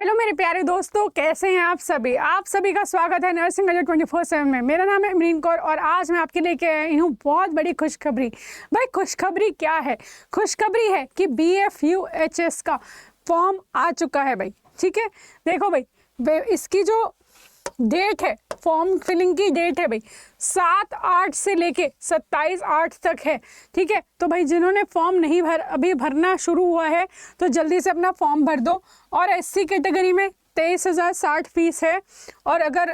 Hello मेरे प्यारे दोस्तों, कैसे हैं आप सभी का स्वागत है नर्सिंग अड्डा 24/7 में। मेरा नाम है अमरीन कौर और आज मैं आपके लेके आई हूँ बहुत बड़ी खुशखबरी। भाई खुशखबरी क्या है? खुशखबरी है कि BFUHS का फॉर्म आ चुका है भाई। ठीक है, देखो भाई इसकी जो डेट है, फॉर्म फिलिंग की डेट है भाई 7/8 से लेके 27/8 तक है। ठीक है, तो भाई जिन्होंने फॉर्म नहीं अभी भरना शुरू हुआ है तो जल्दी से अपना फॉर्म भर दो। और SC कैटेगरी में 23,060 फीस है और अगर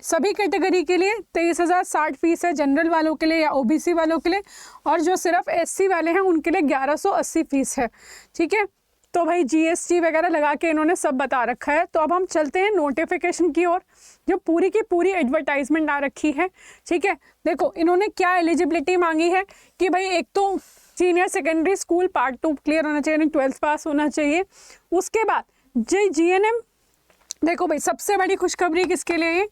सभी कैटेगरी के लिए 23,060 फीस है, जनरल वालों के लिए या OBC वालों के लिए, और जो सिर्फ SC वाले हैं उनके लिए 1180 फीस है। ठीक है, तो भाई GST वगैरह लगा के इन्होंने सब बता रखा है। तो अब हम चलते हैं नोटिफिकेशन की ओर, जो पूरी की पूरी एडवर्टाइजमेंट आ रखी है। ठीक है, देखो इन्होंने क्या एलिजिबिलिटी मांगी है कि भाई एक तो senior secondary school part 2 clear होना चाहिए, 12th पास होना चाहिए। उसके बाद GNM, देखो भाई सबसे बड़ी खुशखबरी किसके लिए है?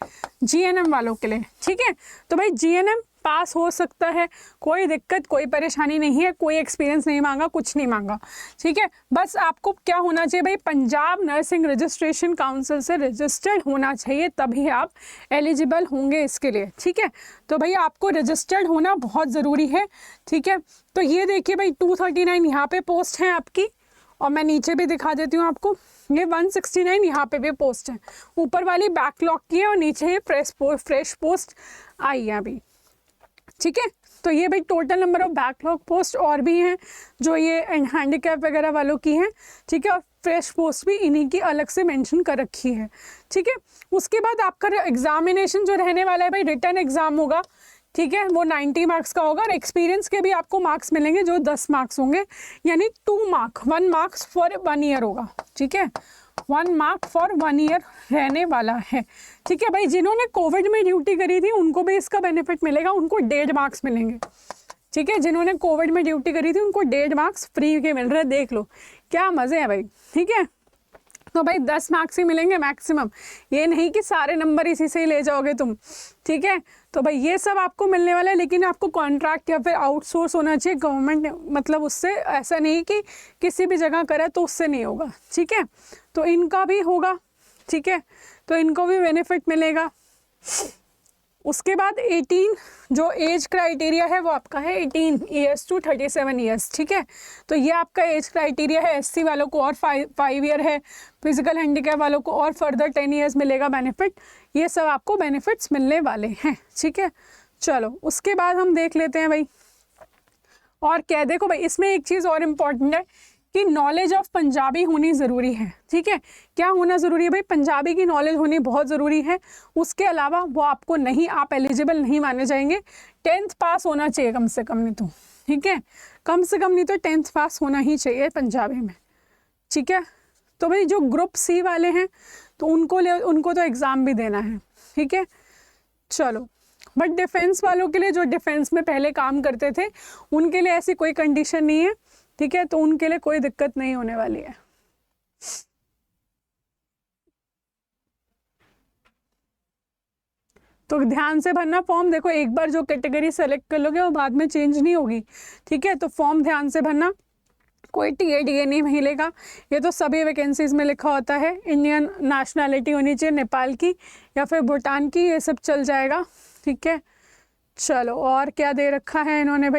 GNM वालों के लिए। ठीक है, तो भाई GNM पास हो सकता है, कोई दिक्कत कोई परेशानी नहीं है, कोई एक्सपीरियंस नहीं मांगा, कुछ नहीं मांगा। ठीक है, बस आपको क्या होना चाहिए भाई, पंजाब नर्सिंग रजिस्ट्रेशन काउंसिल से रजिस्टर्ड होना चाहिए, तभी आप एलिजिबल होंगे इसके लिए। ठीक है, तो भाई आपको रजिस्टर्ड होना बहुत ज़रूरी है। ठीक है, तो ये देखिए भाई 239 यहाँ पे पोस्ट है आपकी, और मैं नीचे भी दिखा देती हूँ आपको, ये 169 यहाँ पे भी पोस्ट है। ऊपर वाली बैकलॉग की है और नीचे ये फ्रेश पोस्ट आई है अभी। ठीक है, तो ये भाई total number of backlog post और भी हैं जो ये हैंडीकैप वगैरह वालों की हैं। ठीक है, और फ्रेश पोस्ट भी इन्हीं की अलग से मेंशन कर रखी है। ठीक है, उसके बाद आपका एग्जामिनेशन जो रहने वाला है भाई, रिटर्न एग्जाम होगा। ठीक है, वो 90 मार्क्स का होगा और एक्सपीरियंस के भी आपको मार्क्स मिलेंगे जो 10 मार्क्स होंगे, यानी 1 मार्क्स फॉर 1 ईयर होगा। ठीक है, 1 मार्क फॉर 1 ईयर रहने वाला है। ठीक है भाई, जिन्होंने कोविड में ड्यूटी करी थी उनको भी इसका बेनिफिट मिलेगा, उनको 1.5 मार्क्स मिलेंगे। ठीक है, जिन्होंने कोविड में ड्यूटी करी थी उनको 1.5 मार्क्स फ्री के मिल रहे हैं। देख लो क्या मज़े हैं भाई। ठीक है, तो भाई 10 मार्क्स ही मिलेंगे मैक्सिमम, ये नहीं कि सारे नंबर इसी से ही ले जाओगे तुम। ठीक है, तो भाई ये सब आपको मिलने वाला है, लेकिन आपको कॉन्ट्रैक्ट या फिर आउटसोर्स होना चाहिए गवर्नमेंट, मतलब उससे, ऐसा नहीं कि किसी भी जगह करे तो उससे नहीं होगा। ठीक है, तो इनका भी होगा। ठीक है, तो इनको भी बेनिफिट मिलेगा। उसके बाद 18 जो एज क्राइटेरिया है वो आपका है 18 ईयर्स टू 37 ईयर्स। ठीक है, तो ये आपका एज क्राइटेरिया है। SC वालों को और 5 ईयर है, फिजिकल हैंडीकैप वालों को और फर्दर 10 ईयर्स मिलेगा बेनिफिट। ये सब आपको बेनिफिट्स मिलने वाले हैं। ठीक है, चलो उसके बाद हम देख लेते हैं भाई और क्या। देखो भाई इसमें एक चीज़ और इम्पॉर्टेंट है कि नॉलेज ऑफ पंजाबी होनी ज़रूरी है। ठीक है, क्या होना ज़रूरी है भाई? पंजाबी की नॉलेज होनी बहुत ज़रूरी है। उसके अलावा वो आपको नहीं, आप एलिजिबल नहीं माने जाएंगे। 10th पास होना चाहिए कम से कम, नहीं तो ठीक है, कम से कम नहीं तो 10th पास होना ही चाहिए पंजाबी में। ठीक है, तो भाई जो ग्रुप C वाले हैं तो उनको तो एग्ज़ाम भी देना है। ठीक है, चलो, बट डिफेंस वालों के लिए, जो डिफेंस में पहले काम करते थे, उनके लिए ऐसी कोई कंडीशन नहीं है। ठीक है, तो उनके लिए कोई दिक्कत नहीं होने वाली है। तो ध्यान से भरना फॉर्म। देखो एक बार जो कैटेगरी सेलेक्ट कर लोगे वो बाद में चेंज नहीं होगी। ठीक है, तो फॉर्म ध्यान से भरना, कोई TA नहीं मिलेगा। ये तो सभी वैकेंसीज में लिखा होता है। इंडियन नेशनैलिटी होनी चाहिए, नेपाल की या फिर भूटान की, ये सब चल जाएगा। ठीक है, चलो और क्या दे रखा है इन्होंने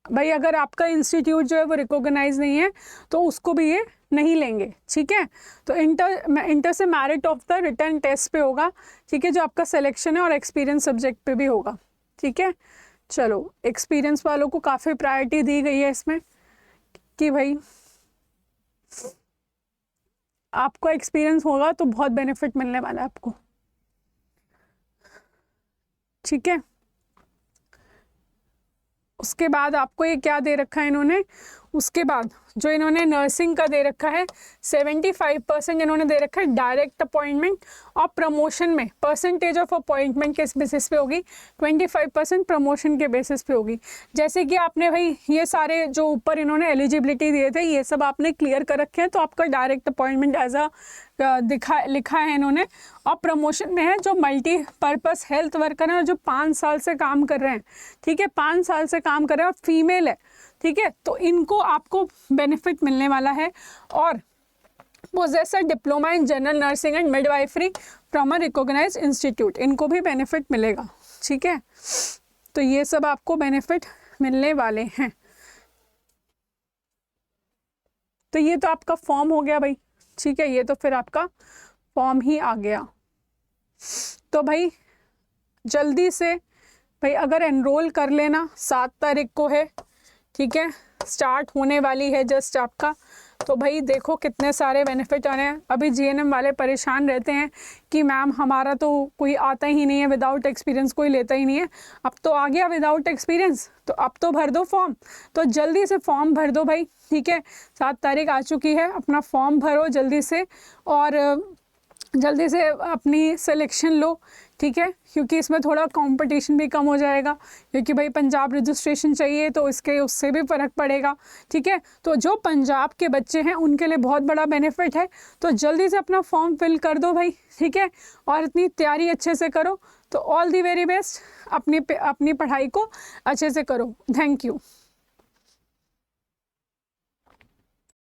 भाई अगर आपका इंस्टीट्यूट जो है वो रिकॉग्नाइज नहीं है तो उसको भी ये नहीं लेंगे। ठीक है, तो इंटर से merit of the written test पे होगा। ठीक है, जो आपका सिलेक्शन है, और एक्सपीरियंस सब्जेक्ट पे भी होगा। ठीक है, चलो एक्सपीरियंस वालों को काफ़ी प्रायोरिटी दी गई है इसमें कि भाई आपको एक्सपीरियंस होगा तो बहुत बेनिफिट मिलने वाला है आपको। ठीक है, उसके बाद आपको ये क्या दे रखा है इन्होंने, उसके बाद जो इन्होंने नर्सिंग का दे रखा है 75% इन्होंने दे रखा है डायरेक्ट अपॉइंटमेंट, और प्रमोशन में परसेंटेज ऑफ अपॉइंटमेंट किस बेसिस पे होगी, 25% प्रमोशन के बेसिस पे होगी। जैसे कि आपने भाई ये सारे जो ऊपर इन्होंने एलिजिबिलिटी दिए थे ये सब आपने क्लियर कर रखे हैं, तो आपका डायरेक्ट अपॉइंटमेंट एज अ लिखा है इन्होंने। और प्रमोशन में है जो मल्टीपर्पज़ हेल्थ वर्कर हैं और जो 5 साल से काम कर रहे हैं। ठीक है, 5 साल से काम कर रहे हैं और फीमेल है ठीक है, तो इनको आपको बेनिफिट मिलने वाला है। और possessor diploma in general nursing and midwifery from a recognised institute, इनको भी बेनिफिट मिलेगा। ठीक है, तो ये सब आपको बेनिफिट मिलने वाले हैं। तो ये तो आपका फॉर्म हो गया भाई। ठीक है, ये तो फिर आपका फॉर्म ही आ गया। तो भाई जल्दी से भाई अगर एनरोल कर लेना, 7 तारीख को है। ठीक है, स्टार्ट होने वाली है जस्ट आपका। तो भाई देखो कितने सारे बेनिफिट आ रहे हैं। अभी जीएनएम वाले परेशान रहते हैं कि मैम हमारा तो कोई आता ही नहीं है, विदाउट एक्सपीरियंस कोई लेता ही नहीं है। अब तो आ गया विदाउट एक्सपीरियंस, तो अब तो भर दो फॉर्म। तो जल्दी से फॉर्म भर दो भाई। ठीक है, 7 तारीख आ चुकी है, अपना फॉर्म भरो जल्दी से और जल्दी से अपनी सिलेक्शन लो। ठीक है, क्योंकि इसमें थोड़ा कंपटीशन भी कम हो जाएगा, क्योंकि भाई पंजाब रजिस्ट्रेशन चाहिए तो इसके उससे भी फ़र्क पड़ेगा। ठीक है, तो जो पंजाब के बच्चे हैं उनके लिए बहुत बड़ा बेनिफिट है। तो जल्दी से अपना फॉर्म फिल कर दो भाई। ठीक है, और इतनी तैयारी अच्छे से करो। तो ऑल दी वेरी बेस्ट, अपनी पढ़ाई को अच्छे से करो। Thank you.